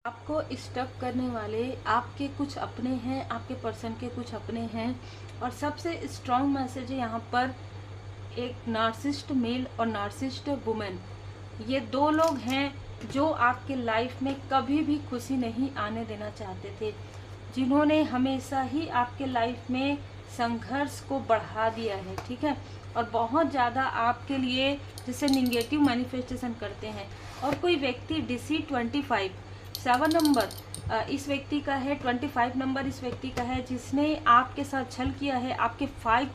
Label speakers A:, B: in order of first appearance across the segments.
A: आपको स्टक करने वाले आपके कुछ अपने हैं, आपके पर्सन के कुछ अपने हैं। और सबसे स्ट्रॉन्ग मैसेज है यहाँ पर, एक नार्सिसिस्ट मेल और नार्सिसिस्ट वुमेन, ये दो लोग हैं जो आपके लाइफ में कभी भी खुशी नहीं आने देना चाहते थे, जिन्होंने हमेशा ही आपके लाइफ में संघर्ष को बढ़ा दिया है। ठीक है, और बहुत ज़्यादा आपके लिए जैसे निगेटिव मैनिफेस्टेशन करते हैं। और कोई व्यक्ति DC 25 7 नंबर इस व्यक्ति का है, 25 नंबर इस व्यक्ति का है, जिसने आपके साथ छल किया है। आपके 5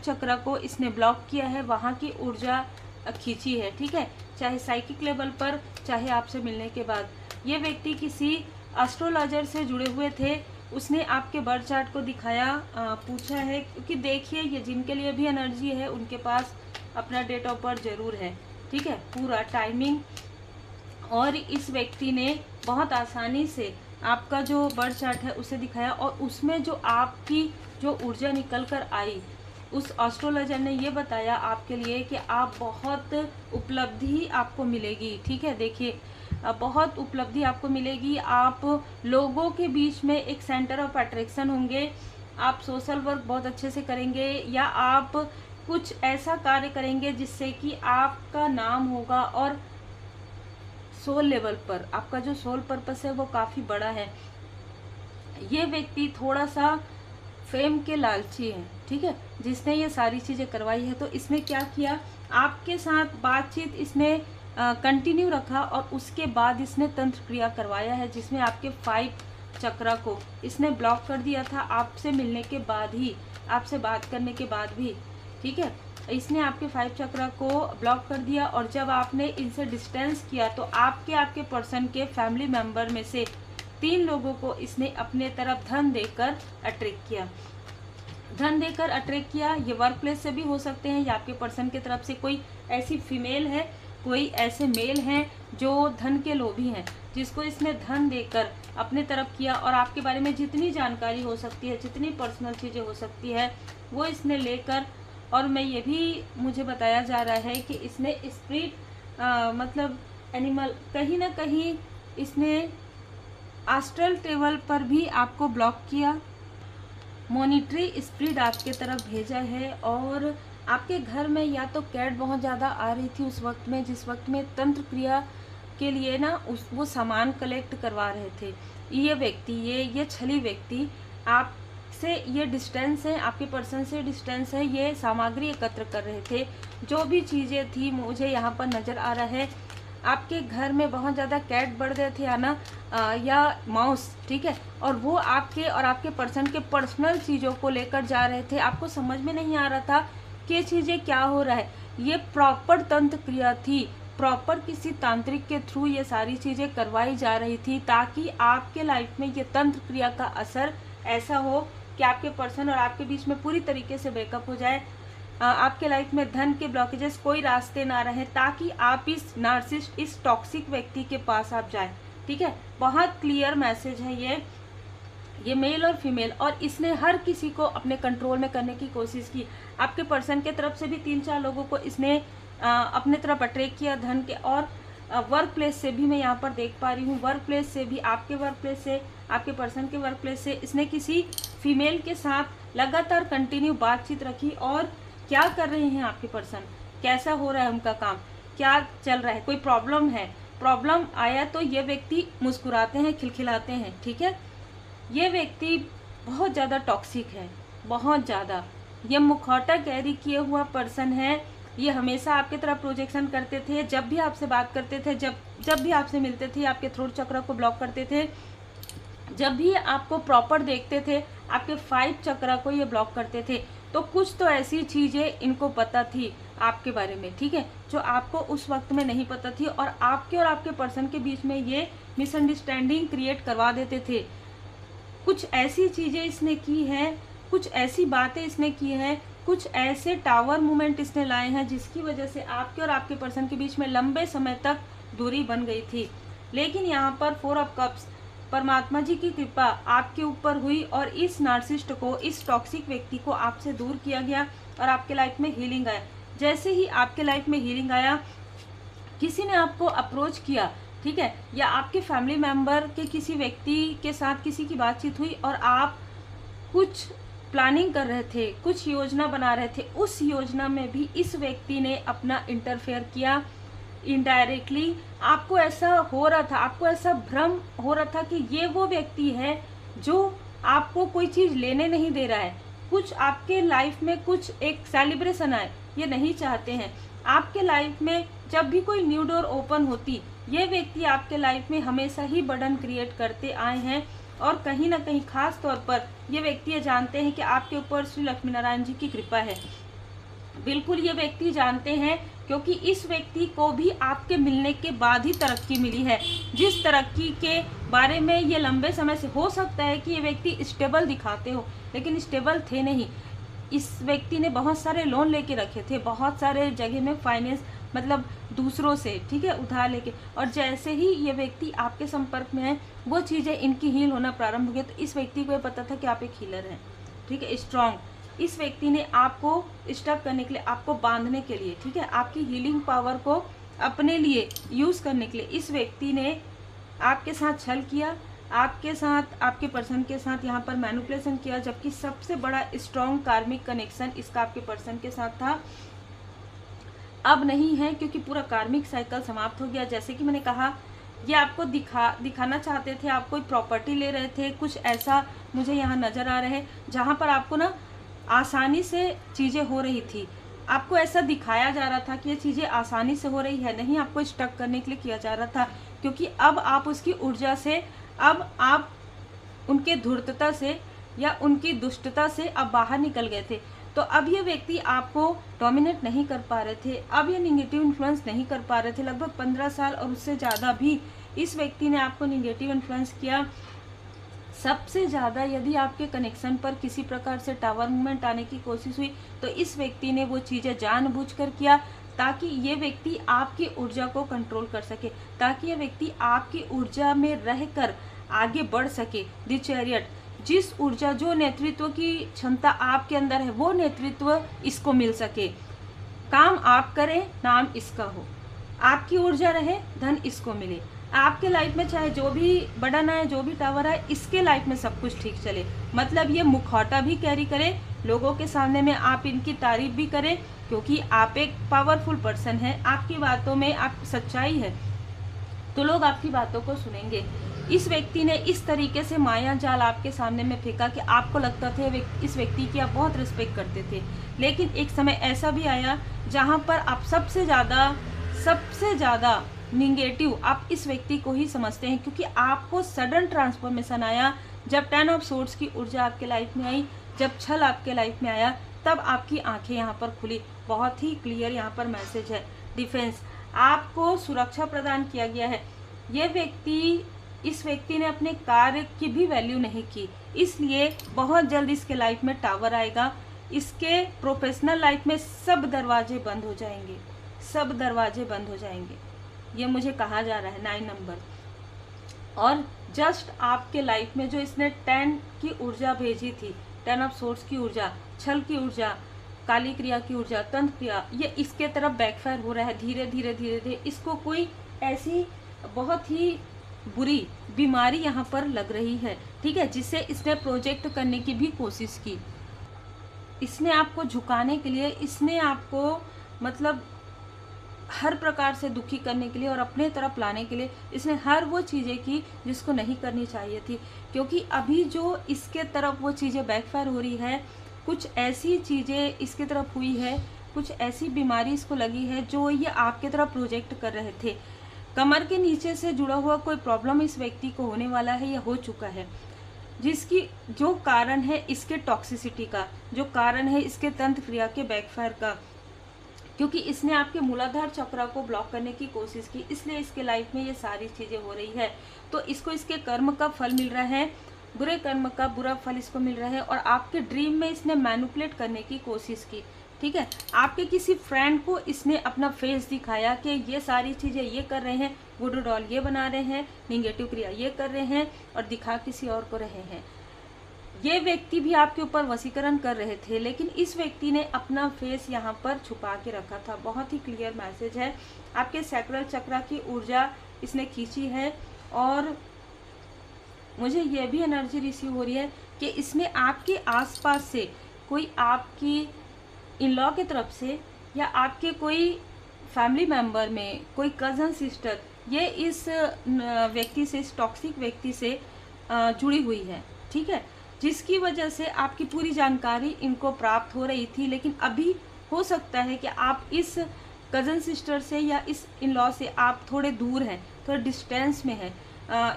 A: चक्र को इसने ब्लॉक किया है, वहाँ की ऊर्जा खींची है। ठीक है, चाहे साइकिक लेवल पर, चाहे आपसे मिलने के बाद। ये व्यक्ति किसी एस्ट्रोलॉजर से जुड़े हुए थे, उसने आपके बर्थ चार्ट को दिखाया, पूछा है, क्योंकि देखिए ये जिनके लिए भी एनर्जी है उनके पास अपना डेट ऑफ बर्थ जरूर है। ठीक है, पूरा टाइमिंग। और इस व्यक्ति ने बहुत आसानी से आपका जो बर्थ चार्ट है उसे दिखाया, और उसमें जो आपकी जो ऊर्जा निकल कर आई, उस एस्ट्रोलॉजर ने ये बताया आपके लिए कि आप बहुत उपलब्धि आपको मिलेगी। ठीक है, देखिए बहुत उपलब्धि आपको मिलेगी। आप लोगों के बीच में एक सेंटर ऑफ अट्रैक्शन होंगे। आप सोशल वर्क बहुत अच्छे से करेंगे, या आप कुछ ऐसा कार्य करेंगे जिससे कि आपका नाम होगा, और सोल लेवल पर आपका जो सोल पर्पस है वो काफ़ी बड़ा है। ये व्यक्ति थोड़ा सा फेम के लालची है। ठीक है, जिसने ये सारी चीज़ें करवाई है, तो इसने क्या किया, आपके साथ बातचीत इसने कंटिन्यू रखा, और उसके बाद इसने तंत्र क्रिया करवाया है, जिसमें आपके 5 चक्रा को इसने ब्लॉक कर दिया था आपसे मिलने के बाद ही, आपसे बात करने के बाद भी। ठीक है, इसने आपके 5 चक्रा को ब्लॉक कर दिया, और जब आपने इनसे डिस्टेंस किया तो आपके पर्सन के फैमिली मेंबर में से 3 लोगों को इसने अपने तरफ धन देकर अट्रैक्ट किया। ये वर्क प्लेस से भी हो सकते हैं, या आपके पर्सन की तरफ से कोई ऐसी फीमेल है, कोई ऐसे मेल हैं जो धन के लोभी हैं, जिसको इसने धन देकर अपने तरफ किया। और आपके बारे में जितनी जानकारी हो सकती है, जितनी पर्सनल चीज़ें हो सकती है, वो इसने लेकर, और मैं ये भी मुझे बताया जा रहा है कि इसने स्पिरिट मतलब एनिमल, कहीं ना कहीं इसने एस्ट्रल लेवल पर भी आपको ब्लॉक किया, मॉनिटरी स्पिरिट आपके तरफ भेजा है। और आपके घर में या तो कैट बहुत ज़्यादा आ रही थी उस वक्त में, जिस वक्त में तंत्र क्रिया के लिए ना वो सामान कलेक्ट करवा रहे थे। ये व्यक्ति, ये छली व्यक्ति आपसे ये डिस्टेंस है, आपके पर्सन से डिस्टेंस है, ये सामग्री एकत्र कर रहे थे। जो भी चीज़ें थी मुझे यहाँ पर नज़र आ रहा है, आपके घर में बहुत ज़्यादा कैट बढ़ गए थे या माउस। ठीक है, और वो आपके और आपके पर्सन के पर्सनल चीज़ों को लेकर जा रहे थे। आपको समझ में नहीं आ रहा था कि ये चीज़ें क्या हो रहा है। ये प्रॉपर तंत्र क्रिया थी, प्रॉपर किसी तांत्रिक के थ्रू ये सारी चीज़ें करवाई जा रही थी, ताकि आपके लाइफ में ये तंत्र क्रिया का असर ऐसा हो कि आपके पर्सन और आपके बीच में पूरी तरीके से ब्रेकअप हो जाए। आपके लाइफ में धन के ब्लॉकेजेस कोई रास्ते ना रहे, ताकि आप इस नार्सिसिस्ट, इस टॉक्सिक व्यक्ति के पास आप जाए। ठीक है, बहुत क्लियर मैसेज है ये मेल और फीमेल, और इसने हर किसी को अपने कंट्रोल में करने की कोशिश की। आपके पर्सन के तरफ से भी 3-4 लोगों को इसने अपने तरफ अट्रैक्ट किया धन के, और वर्क प्लेस से भी मैं यहाँ पर देख पा रही हूँ, वर्क प्लेस से भी, आपके वर्क प्लेस से, आपके पर्सन के वर्क प्लेस से इसने किसी फीमेल के साथ लगातार कंटिन्यू बातचीत रखी। और क्या कर रहे हैं आपके पर्सन, कैसा हो रहा है उनका काम, क्या चल रहा है, कोई प्रॉब्लम है, प्रॉब्लम आया तो ये व्यक्ति मुस्कुराते हैं, खिलखिलाते हैं। ठीक है, ये व्यक्ति बहुत ज़्यादा टॉक्सिक है, बहुत ज़्यादा। ये मुखौटा कैरी किए हुआ पर्सन है। ये हमेशा आपके तरफ प्रोजेक्शन करते थे, जब भी आपसे बात करते थे, जब भी आपसे मिलते थे, आपके थ्रोट चक्र को ब्लॉक करते थे। जब भी आपको प्रॉपर देखते थे, आपके 5 चक्र को ये ब्लॉक करते थे। तो कुछ तो ऐसी चीज़ें इनको पता थी आपके बारे में, ठीक है, जो आपको उस वक्त में नहीं पता थी, और आपके पर्सन के बीच में ये मिसअंडरस्टैंडिंग क्रिएट करवा देते थे। कुछ ऐसी चीज़ें इसने की हैं, कुछ ऐसी बातें इसने की हैं, कुछ ऐसे टावर मूवमेंट इसने लाए हैं, जिसकी वजह से आपके और आपके पर्सन के बीच में लंबे समय तक दूरी बन गई थी। लेकिन यहाँ पर 4 ऑफ कप्स, परमात्मा जी की कृपा आपके ऊपर हुई, और इस नार्सिसिस्ट को, इस टॉक्सिक व्यक्ति को आपसे दूर किया गया, और आपके लाइफ में हीलिंग आया। जैसे ही आपके लाइफ में हीलिंग आया, किसी ने आपको अप्रोच किया, ठीक है, या आपके फैमिली मेंबर के किसी व्यक्ति के साथ किसी की बातचीत हुई और आप कुछ प्लानिंग कर रहे थे, कुछ योजना बना रहे थे, उस योजना में भी इस व्यक्ति ने अपना इंटरफेयर किया इनडायरेक्टली। आपको ऐसा हो रहा था, आपको ऐसा भ्रम हो रहा था कि ये वो व्यक्ति है जो आपको कोई चीज़ लेने नहीं दे रहा है, कुछ आपके लाइफ में कुछ एक सेलिब्रेशन आए, ये नहीं चाहते हैं। आपके लाइफ में जब भी कोई न्यू डोर ओपन होती, ये व्यक्ति आपके लाइफ में हमेशा ही बर्डन क्रिएट करते आए हैं और कहीं ना कहीं खास तौर पर ये व्यक्ति ये जानते हैं कि आपके ऊपर श्री लक्ष्मी नारायण जी की कृपा है। बिल्कुल ये व्यक्ति जानते हैं, क्योंकि इस व्यक्ति को भी आपके मिलने के बाद ही तरक्की मिली है। जिस तरक्की के बारे में ये लंबे समय से, हो सकता है कि ये व्यक्ति स्टेबल दिखाते हो, लेकिन स्टेबल थे नहीं। इस व्यक्ति ने बहुत सारे लोन लेके रखे थे, बहुत सारे जगह में फाइनेंस, मतलब दूसरों से, ठीक है, उधार लेके, और जैसे ही ये व्यक्ति आपके संपर्क में है, वो चीज़ें इनकी हील होना प्रारंभ हो गई। तो इस व्यक्ति को ये पता था कि आप एक हीलर हैं, ठीक है, स्ट्रॉन्ग। इस व्यक्ति ने आपको स्टक करने के लिए, आपको बांधने के लिए, ठीक है, आपकी हीलिंग पावर को अपने लिए यूज़ करने के लिए इस व्यक्ति ने आपके साथ छल किया, आपके साथ, आपके पर्सन के साथ यहाँ पर मैनिपुलेशन किया। जबकि सबसे बड़ा स्ट्रॉन्ग कार्मिक कनेक्शन इसका आपके पर्सन के साथ था, अब नहीं है, क्योंकि पूरा कार्मिक साइकिल समाप्त हो गया। जैसे कि मैंने कहा, ये आपको दिखाना चाहते थे, आप कोई प्रॉपर्टी ले रहे थे, कुछ ऐसा मुझे यहाँ नज़र आ रहा है जहाँ पर आपको ना आसानी से चीज़ें हो रही थी। आपको ऐसा दिखाया जा रहा था कि ये चीज़ें आसानी से हो रही है, नहीं, आपको स्टक करने के लिए किया जा रहा था। क्योंकि अब आप उसकी ऊर्जा से, अब आप उनके धूर्तता से या उनकी दुष्टता से अब बाहर निकल गए थे। तो अब ये व्यक्ति आपको डोमिनेट नहीं कर पा रहे थे, अब ये निगेटिव इन्फ्लुएंस नहीं कर पा रहे थे। लगभग 15 साल और उससे ज़्यादा भी इस व्यक्ति ने आपको निगेटिव इन्फ्लुएंस किया। सबसे ज़्यादा यदि आपके कनेक्शन पर किसी प्रकार से टावर मूवमेंट आने की कोशिश हुई, तो इस व्यक्ति ने वो चीज़ें जानबूझकर किया, ताकि ये व्यक्ति आपकी ऊर्जा को कंट्रोल कर सके, ताकि ये व्यक्ति आपकी ऊर्जा में रहकर आगे बढ़ सके। द चैरियट, जिस ऊर्जा, जो नेतृत्व की क्षमता आपके अंदर है, वो नेतृत्व इसको मिल सके। काम आप करें, नाम इसका हो, आपकी ऊर्जा रहे, धन इसको मिले। आपके लाइफ में चाहे जो भी बटन आए, जो भी टावर आए, इसके लाइफ में सब कुछ ठीक चले। मतलब ये मुखौटा भी कैरी करे, लोगों के सामने में आप इनकी तारीफ भी करें, क्योंकि आप एक पावरफुल पर्सन हैं, आपकी बातों में आप सच्चाई है, तो लोग आपकी बातों को सुनेंगे। इस व्यक्ति ने इस तरीके से माया जाल आपके सामने में फेंका कि आपको लगता था इस व्यक्ति की आप बहुत रिस्पेक्ट करते थे। लेकिन एक समय ऐसा भी आया जहाँ पर आप सबसे ज़्यादा निगेटिव आप इस व्यक्ति को ही समझते हैं, क्योंकि आपको सडन ट्रांसफॉर्मेशन आया जब 10 ऑफ सोर्ड्स की ऊर्जा आपके लाइफ में आई, जब छल आपके लाइफ में आया, तब आपकी आंखें यहाँ पर खुली। बहुत ही क्लियर यहाँ पर मैसेज है। डिफेंस, आपको सुरक्षा प्रदान किया गया है। इस व्यक्ति ने अपने कार्य की भी वैल्यू नहीं की, इसलिए बहुत जल्द इसके लाइफ में टावर आएगा। इसके प्रोफेशनल लाइफ में सब दरवाजे बंद हो जाएंगे, सब दरवाजे बंद हो जाएंगे, ये मुझे कहा जा रहा है 9 नंबर। और जस्ट आपके लाइफ में जो इसने 10 की ऊर्जा भेजी थी, 10 ऑफ सोर्ड्स की ऊर्जा, छल की ऊर्जा, काली क्रिया की ऊर्जा, तंत्र क्रिया, ये इसके तरफ बैकफायर हो रहा है धीरे धीरे। इसको कोई ऐसी बहुत ही बुरी बीमारी यहाँ पर लग रही है, ठीक है, जिससे इसने प्रोजेक्ट करने की भी कोशिश की। इसने आपको झुकाने के लिए, इसने आपको मतलब हर प्रकार से दुखी करने के लिए और अपने तरफ लाने के लिए इसने हर वो चीज़ें की जिसको नहीं करनी चाहिए थी। क्योंकि अभी जो इसके तरफ वो चीज़ें बैकफायर हो रही है, कुछ ऐसी चीज़ें इसके तरफ हुई है, कुछ ऐसी बीमारी इसको लगी है जो ये आपके तरफ प्रोजेक्ट कर रहे थे। कमर के नीचे से जुड़ा हुआ कोई प्रॉब्लम इस व्यक्ति को होने वाला है या हो चुका है, जिसकी जो कारण है इसके टॉक्सिसिटी का, जो कारण है इसके तंत्र क्रिया के बैकफायर का, क्योंकि इसने आपके मूलाधार चक्र को ब्लॉक करने की कोशिश की, इसलिए इसके लाइफ में ये सारी चीज़ें हो रही है। तो इसको इसके कर्म का फल मिल रहा है, बुरे कर्म का बुरा फल इसको मिल रहा है। और आपके ड्रीम में इसने मैनिपुलेट करने की कोशिश की, ठीक है, आपके किसी फ्रेंड को इसने अपना फेस दिखाया कि ये सारी चीज़ें ये कर रहे हैं, वुडू डॉल ये बना रहे हैं, निगेटिव क्रिया ये कर रहे हैं, और दिखा किसी और को रहे हैं। ये व्यक्ति भी आपके ऊपर वशीकरण कर रहे थे, लेकिन इस व्यक्ति ने अपना फेस यहाँ पर छुपा के रखा था। बहुत ही क्लियर मैसेज है। आपके सैक्रल चक्र की ऊर्जा इसने खींची है। और मुझे ये भी एनर्जी रिसीव हो रही है कि इसमें आपके आसपास से कोई आपकी इन लॉ की तरफ से या आपके कोई फैमिली मेम्बर में कोई कज़न सिस्टर ये इस व्यक्ति से, इस टॉक्सिक व्यक्ति से जुड़ी हुई है, ठीक है, जिसकी वजह से आपकी पूरी जानकारी इनको प्राप्त हो रही थी। लेकिन अभी हो सकता है कि आप इस कज़न सिस्टर से या इस इन लॉ से आप थोड़े दूर हैं, थोड़े डिस्टेंस में हैं,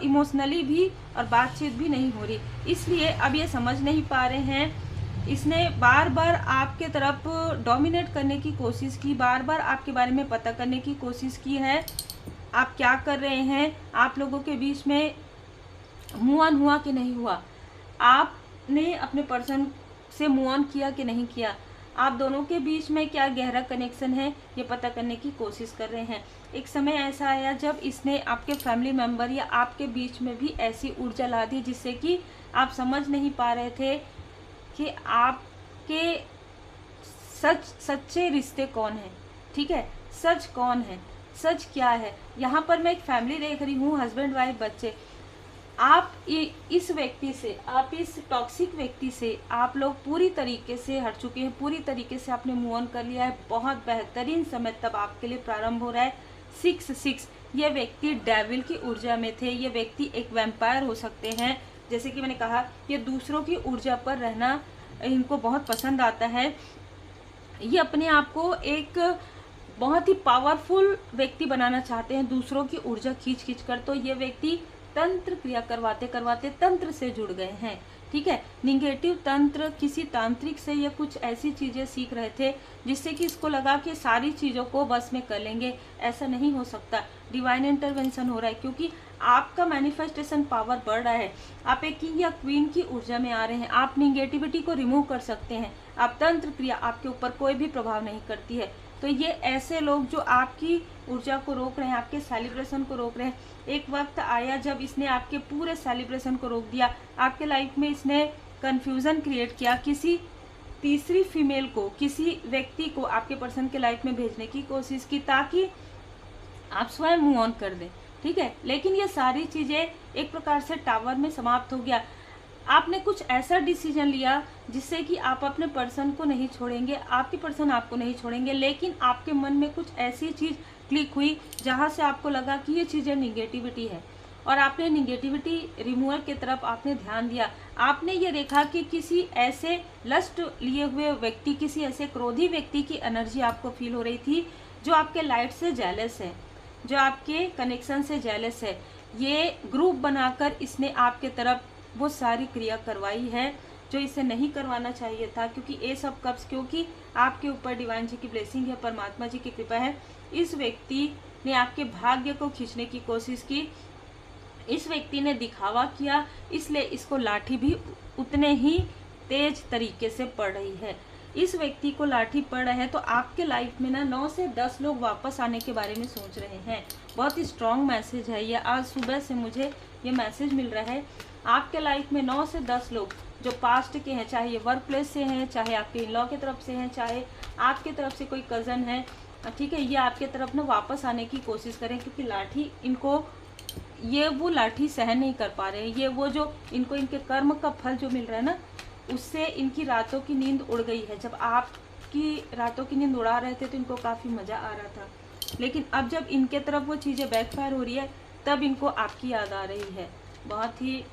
A: इमोशनली भी और बातचीत भी नहीं हो रही, इसलिए अब ये समझ नहीं पा रहे हैं। इसने बार बार आपके तरफ डोमिनेट करने की कोशिश की, बार बार आपके बारे में पता करने की कोशिश की है, आप क्या कर रहे हैं, आप लोगों के बीच में मूव ऑन हुआ कि नहीं हुआ, आपने अपने पर्सन से मूव ऑन किया कि नहीं किया, आप दोनों के बीच में क्या गहरा कनेक्शन है, ये पता करने की कोशिश कर रहे हैं। एक समय ऐसा आया जब इसने आपके फैमिली मेम्बर या आपके बीच में भी ऐसी ऊर्जा ला दी जिससे कि आप समझ नहीं पा रहे थे कि आपके सच्चे रिश्ते कौन हैं, ठीक है, सच कौन है, सच क्या है। यहाँ पर मैं एक फैमिली देख रही हूँ, हस्बैंड वाइफ बच्चे। आप इस व्यक्ति से, आप इस टॉक्सिक व्यक्ति से आप लोग पूरी तरीके से हट चुके हैं, पूरी तरीके से आपने मूव ऑन कर लिया है। बहुत बेहतरीन समय तब आपके लिए प्रारंभ हो रहा है। 6 ये व्यक्ति डेविल की ऊर्जा में थे, ये व्यक्ति एक वैम्पायर हो सकते हैं। जैसे कि मैंने कहा, ये दूसरों की ऊर्जा पर रहना इनको बहुत पसंद आता है। ये अपने आप को एक बहुत ही पावरफुल व्यक्ति बनाना चाहते हैं, दूसरों की ऊर्जा खींच खींच कर। तो ये व्यक्ति तंत्र क्रिया करवाते करवाते तंत्र से जुड़ गए हैं, ठीक है, निगेटिव तंत्र, किसी तांत्रिक से ये कुछ ऐसी चीज़ें सीख रहे थे जिससे कि इसको लगा कि सारी चीज़ों को बस में कर लेंगे। ऐसा नहीं हो सकता, डिवाइन इंटरवेंशन हो रहा है क्योंकि आपका मैनिफेस्टेशन पावर बढ़ रहा है। आप एक किंग या क्वीन की ऊर्जा में आ रहे हैं, आप निगेटिविटी को रिमूव कर सकते हैं। आप तंत्र क्रिया, आपके ऊपर कोई भी प्रभाव नहीं करती है। तो ये ऐसे लोग जो आपकी ऊर्जा को रोक रहे हैं, आपके सेलिब्रेशन को रोक रहे हैं, एक वक्त आया जब इसने आपके पूरे सेलिब्रेशन को रोक दिया। आपके लाइफ में इसने कन्फ्यूज़न क्रिएट किया, किसी तीसरी फीमेल को, किसी व्यक्ति को आपके पर्सन के लाइफ में भेजने की कोशिश की ताकि आप स्वयं मूव ऑन कर दें, ठीक है। लेकिन ये सारी चीज़ें एक प्रकार से टावर में समाप्त हो गया। आपने कुछ ऐसा डिसीजन लिया जिससे कि आप अपने पर्सन को नहीं छोड़ेंगे, आपके पर्सन आपको नहीं छोड़ेंगे, लेकिन आपके मन में कुछ ऐसी चीज़ क्लिक हुई जहाँ से आपको लगा कि ये चीज़ें निगेटिविटी है और आपने निगेटिविटी रिमूवल की तरफ आपने ध्यान दिया। आपने ये देखा कि किसी ऐसे लस्ट लिए हुए व्यक्ति, किसी ऐसे क्रोधी व्यक्ति की एनर्जी आपको फील हो रही थी जो आपके लाइट से जेलस है, जो आपके कनेक्शन से जेलस है। ये ग्रुप बनाकर इसने आपके तरफ वो सारी क्रिया करवाई है जो इसे नहीं करवाना चाहिए था, क्योंकि ये सब कब्ज, क्योंकि आपके ऊपर डिवाइन जी की ब्लेसिंग है, परमात्मा जी की कृपा है। इस व्यक्ति ने आपके भाग्य को खींचने की कोशिश की, इस व्यक्ति ने दिखावा किया, इसलिए इसको लाठी भी उतने ही तेज तरीके से पड़ रही है। इस व्यक्ति को लाठी पड़ रहा है तो आपके लाइफ में ना 9 से 10 लोग वापस आने के बारे में सोच रहे हैं। बहुत ही स्ट्रॉन्ग मैसेज है ये, आज सुबह से मुझे ये मैसेज मिल रहा है। आपके लाइफ में 9 से 10 लोग जो पास्ट के हैं, चाहे ये वर्क प्लेस से हैं, चाहे आपके इन लॉ की तरफ से हैं, चाहे आपकी तरफ से कोई कज़न है, ठीक है, ये आपके तरफ ना वापस आने की कोशिश करें, क्योंकि लाठी इनको, ये वो लाठी सहन नहीं कर पा रहे हैं। ये वो जो इनको इनके कर्म का फल जो मिल रहा है ना, उससे इनकी रातों की नींद उड़ गई है। जब आपकी रातों की नींद उड़ा रहे थे तो इनको काफ़ी मज़ा आ रहा था, लेकिन अब जब इनके तरफ वो चीज़ें बैकफायर हो रही है तब इनको आपकी याद आ रही है। बहुत ही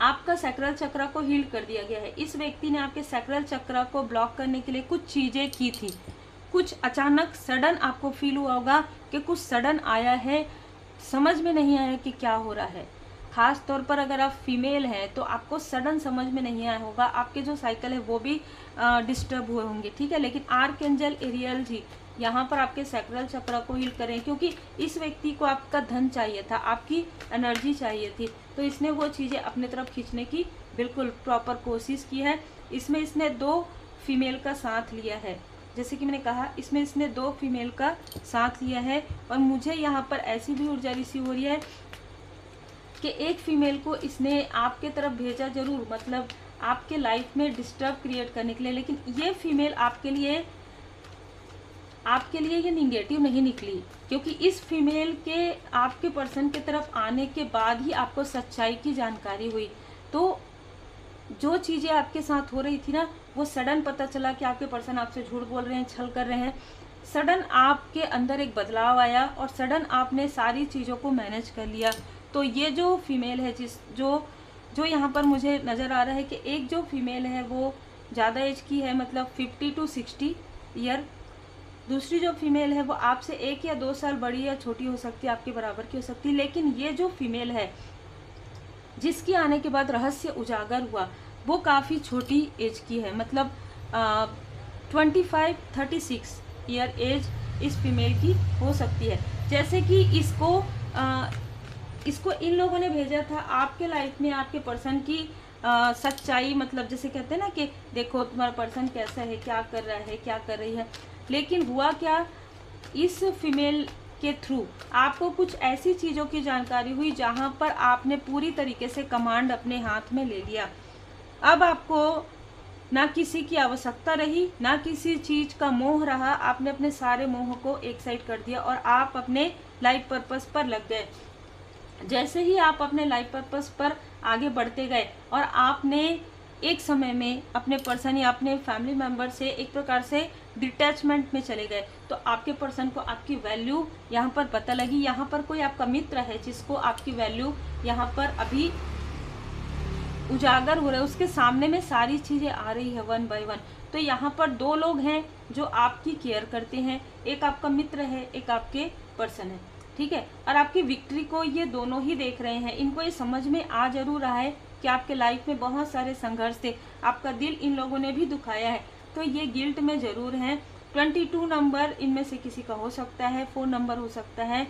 A: आपका सैक्रल चक्र को हील कर दिया गया है। इस व्यक्ति ने आपके सैक्रल चक्र को ब्लॉक करने के लिए कुछ चीज़ें की थी, कुछ अचानक सडन आपको फील हुआ होगा कि कुछ सडन आया है, समझ में नहीं आया कि क्या हो रहा है। खास तौर पर अगर आप फीमेल हैं तो आपको सडन समझ में नहीं आया होगा, आपके जो साइकिल है वो भी डिस्टर्ब हुए होंगे, ठीक है। लेकिन आर्कएंजल एरियल जी यहाँ पर आपके सैक्रल चक्र को हील करें, क्योंकि इस व्यक्ति को आपका धन चाहिए था, आपकी एनर्जी चाहिए थी, तो इसने वो चीज़ें अपने तरफ खींचने की बिल्कुल प्रॉपर कोशिश की है। इसमें इसने 2 फीमेल का साथ लिया है, जैसे कि मैंने कहा, इसमें इसने 2 फीमेल का साथ लिया है। और मुझे यहाँ पर ऐसी भी ऊर्जा रिसीव हो रही है कि एक फीमेल को इसने आपके तरफ भेजा जरूर, मतलब आपके लाइफ में डिस्टर्ब क्रिएट करने के लिए, लेकिन ये फीमेल आपके लिए आपके लिए ये निगेटिव नहीं निकली, क्योंकि इस फीमेल के आपके पर्सन के तरफ आने के बाद ही आपको सच्चाई की जानकारी हुई। तो जो चीज़ें आपके साथ हो रही थी ना, वो सडन पता चला कि आपके पर्सन आपसे झूठ बोल रहे हैं, छल कर रहे हैं। सडन आपके अंदर एक बदलाव आया और सडन आपने सारी चीज़ों को मैनेज कर लिया। तो ये जो फीमेल है जो यहाँ पर मुझे नज़र आ रहा है कि एक जो फीमेल है वो ज़्यादा एज की है, मतलब 50 to 60 ईयर। दूसरी जो फीमेल है वो आपसे 1 या 2 साल बड़ी या छोटी हो सकती है, आपके बराबर की हो सकती है। लेकिन ये जो फीमेल है जिसकी आने के बाद रहस्य उजागर हुआ, वो काफ़ी छोटी एज की है, मतलब 25-36 ईयर एज इस फीमेल की हो सकती है। जैसे कि इसको इन लोगों ने भेजा था आपके लाइफ में आपके पर्सन की सच्चाई, मतलब जैसे कहते हैं ना कि देखो तुम्हारा पर्सन कैसा है, क्या कर रहा है, क्या कर रही है। लेकिन हुआ क्या, इस फीमेल के थ्रू आपको कुछ ऐसी चीज़ों की जानकारी हुई जहां पर आपने पूरी तरीके से कमांड अपने हाथ में ले लिया। अब आपको ना किसी की आवश्यकता रही, ना किसी चीज़ का मोह रहा। आपने अपने सारे मोह को एक साइड कर दिया और आप अपने लाइफ पर्पस पर लग गए। जैसे ही आप अपने लाइफ पर्पस पर आगे बढ़ते गए और आपने एक समय में अपने पर्सन या अपने फैमिली मेम्बर से एक प्रकार से डिटैचमेंट में चले गए, तो आपके पर्सन को आपकी वैल्यू यहाँ पर पता लगी। यहाँ पर कोई आपका मित्र है जिसको आपकी वैल्यू यहाँ पर अभी उजागर हो रहा है, उसके सामने में सारी चीज़ें आ रही है वन बाय वन। तो यहाँ पर 2 लोग हैं जो आपकी केयर करते हैं, एक आपका मित्र है, एक आपके पर्सन है, ठीक है। और आपकी विक्ट्री को ये दोनों ही देख रहे हैं। इनको ये समझ में आ जरूर रहा है कि आपके लाइफ में बहुत सारे संघर्ष थे, आपका दिल इन लोगों ने भी दुखाया है, तो ये गिल्ट में ज़रूर हैं। 22 नंबर इनमें से किसी का हो सकता है, 4 नंबर हो सकता है,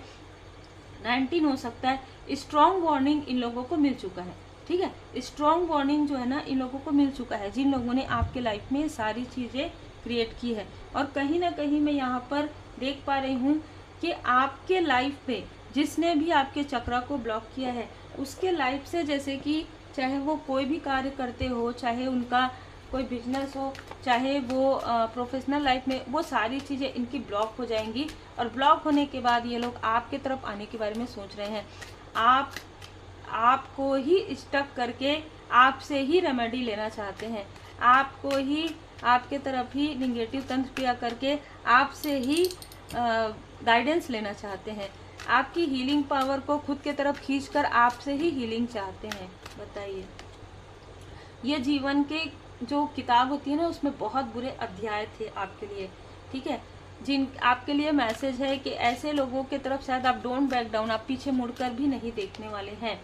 A: 19 हो सकता है। स्ट्रॉन्ग वार्निंग इन लोगों को मिल चुका है, ठीक है। स्ट्रॉन्ग वार्निंग जो है ना इन लोगों को मिल चुका है, जिन लोगों ने आपके लाइफ में सारी चीज़ें क्रिएट की है। और कहीं ना कहीं मैं यहाँ पर देख पा रही हूँ कि आपके लाइफ पे जिसने भी आपके चक्र को ब्लॉक किया है, उसके लाइफ से, जैसे कि चाहे वो कोई भी कार्य करते हो, चाहे उनका कोई बिजनेस हो, चाहे वो प्रोफेशनल लाइफ में, वो सारी चीज़ें इनकी ब्लॉक हो जाएंगी। और ब्लॉक होने के बाद ये लोग आपके तरफ आने के बारे में सोच रहे हैं। आपको ही स्टक करके आपसे ही रेमेडी लेना चाहते हैं, आपको ही आपके तरफ ही निगेटिव तंत्र क्रिया करके आपसे ही गाइडेंस लेना चाहते हैं, आपकी हीलिंग पावर को खुद के तरफ खींचकर आपसे ही हीलिंग चाहते हैं। बताइए, ये जीवन के जो किताब होती है ना, उसमें बहुत बुरे अध्याय थे आपके लिए, ठीक है। जिन आपके लिए मैसेज है कि ऐसे लोगों के तरफ शायद आप डोंट बैक डाउन, आप पीछे मुड़कर भी नहीं देखने वाले हैं।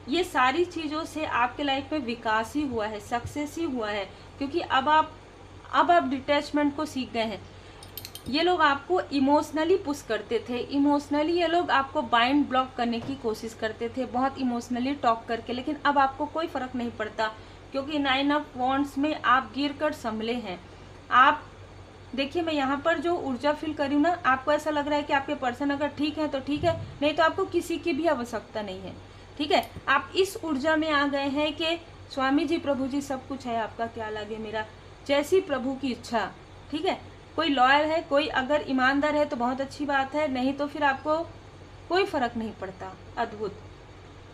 A: ये सारी चीज़ों से आपके लाइफ में विकास ही हुआ है, सक्सेस ही हुआ है, क्योंकि अब आप डिटैचमेंट को सीख गए हैं। ये लोग आपको इमोशनली पुश करते थे, इमोशनली ये लोग आपको बाइंड ब्लॉक करने की कोशिश करते थे, बहुत इमोशनली टॉक करके। लेकिन अब आपको कोई फर्क नहीं पड़ता, क्योंकि 9 ऑफ वॉन्ड्स में आप गिर कर संभले हैं। आप देखिए, मैं यहाँ पर जो ऊर्जा फील करी हूँ ना, आपको ऐसा लग रहा है कि आपके पर्सन अगर ठीक है तो ठीक है, नहीं तो आपको किसी की भी आवश्यकता नहीं है, ठीक है। आप इस ऊर्जा में आ गए हैं कि स्वामी जी, प्रभु जी, सब कुछ है, आपका क्या लगे मेरा, जैसी प्रभु की इच्छा, ठीक है। कोई लॉयल है, कोई अगर ईमानदार है तो बहुत अच्छी बात है, नहीं तो फिर आपको कोई फर्क नहीं पड़ता। अद्भुत।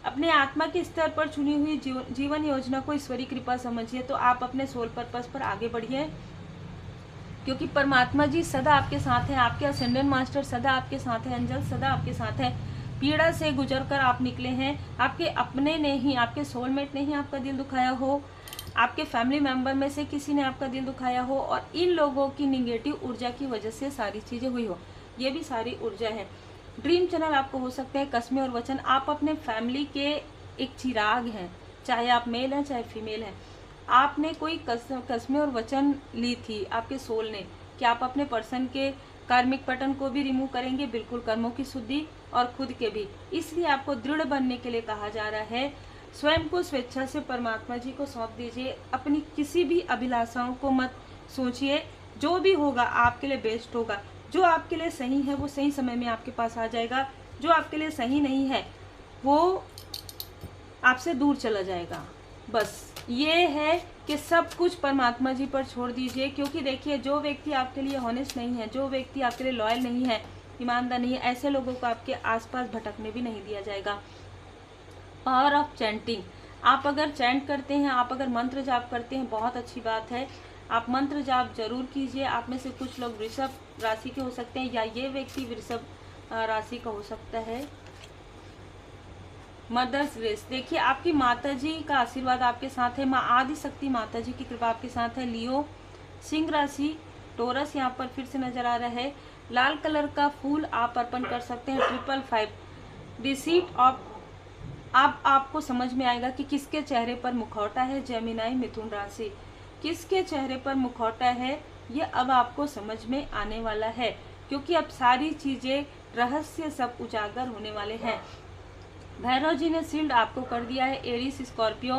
A: अपने आत्मा के स्तर पर चुनी हुई जीवन योजना को ईश्वरी कृपा समझिए, तो आप अपने सोल पर्पस पर आगे बढ़िए, क्योंकि परमात्मा जी सदा आपके साथ हैं, आपके असेंडेंट मास्टर सदा आपके साथ हैं, एंजल सदा आपके साथ हैं। पीड़ा से गुजरकर आप निकले हैं, आपके अपने ने ही, आपके सोलमेट ने ही आपका दिल दुखाया हो, आपके फैमिली मेंबर में से किसी ने आपका दिल दुखाया हो, और इन लोगों की निगेटिव ऊर्जा की वजह से सारी चीज़ें हुई हो। ये भी सारी ऊर्जा है। ड्रीम चैनल आपको हो सकते हैं कसमें और वचन। आप अपने फैमिली के एक चिराग हैं, चाहे आप मेल हैं चाहे फीमेल हैं। आपने कोई कसमें और वचन ली थी आपके सोल ने कि आप अपने पर्सन के कार्मिक पैटर्न को भी रिमूव करेंगे, बिल्कुल, कर्मों की शुद्धि और खुद के भी। इसलिए आपको दृढ़ बनने के लिए कहा जा रहा है। स्वयं को स्वेच्छा से परमात्मा जी को सौंप दीजिए, अपनी किसी भी अभिलाषाओं को मत सोचिए। जो भी होगा आपके लिए बेस्ट होगा, जो आपके लिए सही है वो सही समय में आपके पास आ जाएगा, जो आपके लिए सही नहीं है वो आपसे दूर चला जाएगा। बस ये है कि सब कुछ परमात्मा जी पर छोड़ दीजिए, क्योंकि देखिए जो व्यक्ति आपके लिए हॉनेस्ट नहीं है, जो व्यक्ति आपके लिए लॉयल नहीं है, ईमानदार नहीं है, ऐसे लोगों को आपके आसपास भटकने भी नहीं दिया जाएगा। पावर ऑफ चैंटिंग, आप अगर चैंट करते हैं, आप अगर मंत्र जाप करते हैं, बहुत अच्छी बात है, आप मंत्र जाप जरूर कीजिए। आप में से कुछ लोग वृषभ राशि के हो सकते हैं, या ये व्यक्ति वृषभ राशि का हो सकता है। मदर्स ग्रेस, देखिए आपकी माता जी का आशीर्वाद आपके साथ है, माँ आदि शक्ति माता जी की कृपा आपके साथ है। लियो, सिंह राशि, टोरस यहाँ पर फिर से नजर आ रहा है। लाल कलर का फूल आप अर्पण कर सकते हैं। 555 रिसीट ऑफ, अब आपको समझ में आएगा कि किसके चेहरे पर मुखौटा है। जेमिनाई, मिथुन राशि, किसके चेहरे पर मुखौटा है ये अब आपको समझ में आने वाला है, क्योंकि अब सारी चीजें, रहस्य सब उजागर होने वाले हैं। भैरव जी ने शील्ड आपको कर दिया है। एरीज, स्कॉर्पियो,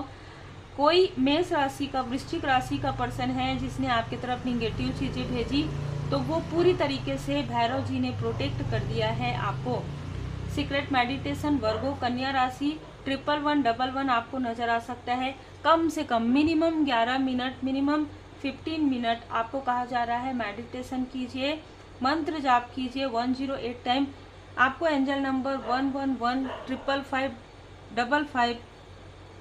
A: कोई मेष राशि का, वृश्चिक राशि का पर्सन है जिसने आपकी तरफ निगेटिव चीजें भेजी, तो वो पूरी तरीके से भैरव जी ने प्रोटेक्ट कर दिया है आपको। सीक्रेट मेडिटेशन, वर्गो, कन्या राशि, 1111 आपको नजर आ सकता है। कम से कम मिनिमम 11 मिनट, मिनिमम 15 मिनट आपको कहा जा रहा है मेडिटेशन कीजिए, मंत्र जाप कीजिए 108 टाइम। आपको एंजल नंबर 111 555 55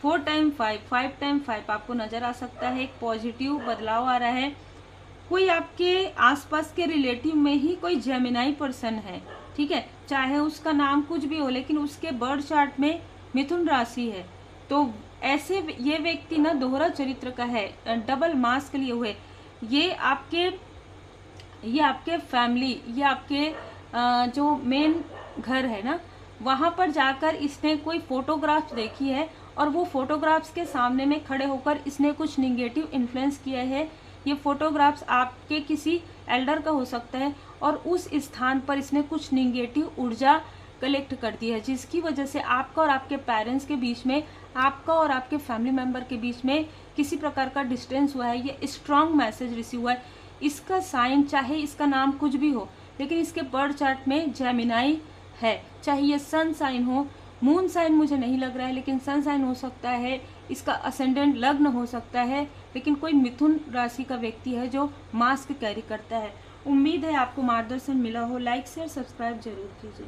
A: 4 टाइम 5 टाइम 5 आपको नजर आ सकता है। एक पॉजिटिव बदलाव आ रहा है। कोई आपके आसपास के रिलेटिव में ही कोई जेमिनाई पर्सन है, ठीक है, चाहे उसका नाम कुछ भी हो, लेकिन उसके बर्थ चार्ट में मिथुन राशि है, तो ऐसे ये व्यक्ति ना दोहरा चरित्र का है, डबल मास्क लिए हुए। ये आपके फैमिली, ये आपके जो मेन घर है ना, वहाँ पर जाकर इसने कोई फोटोग्राफ्स देखी है, और वो फोटोग्राफ्स के सामने में खड़े होकर इसने कुछ निगेटिव इन्फ्लुएंस किया है। ये फोटोग्राफ्स आपके किसी एल्डर का हो सकता है, और उस स्थान पर इसने कुछ निगेटिव ऊर्जा कलेक्ट कर दी है, जिसकी वजह से आपका और आपके पेरेंट्स के बीच में, आपका और आपके फैमिली मेंबर के बीच में किसी प्रकार का डिस्टेंस हुआ है। ये स्ट्रांग मैसेज रिसीव हुआ है। इसका साइन, चाहे इसका नाम कुछ भी हो, लेकिन इसके बर्थ चार्ट में जेमिनाई है। चाहे ये सन साइन हो, मून साइन मुझे नहीं लग रहा है, लेकिन सन साइन हो सकता है, इसका असेंडेंट लग्न हो सकता है, लेकिन कोई मिथुन राशि का व्यक्ति है जो मास्क कैरी करता है। उम्मीद है आपको मार्गदर्शन मिला हो। लाइक शेयर सब्सक्राइब जरूर कीजिए।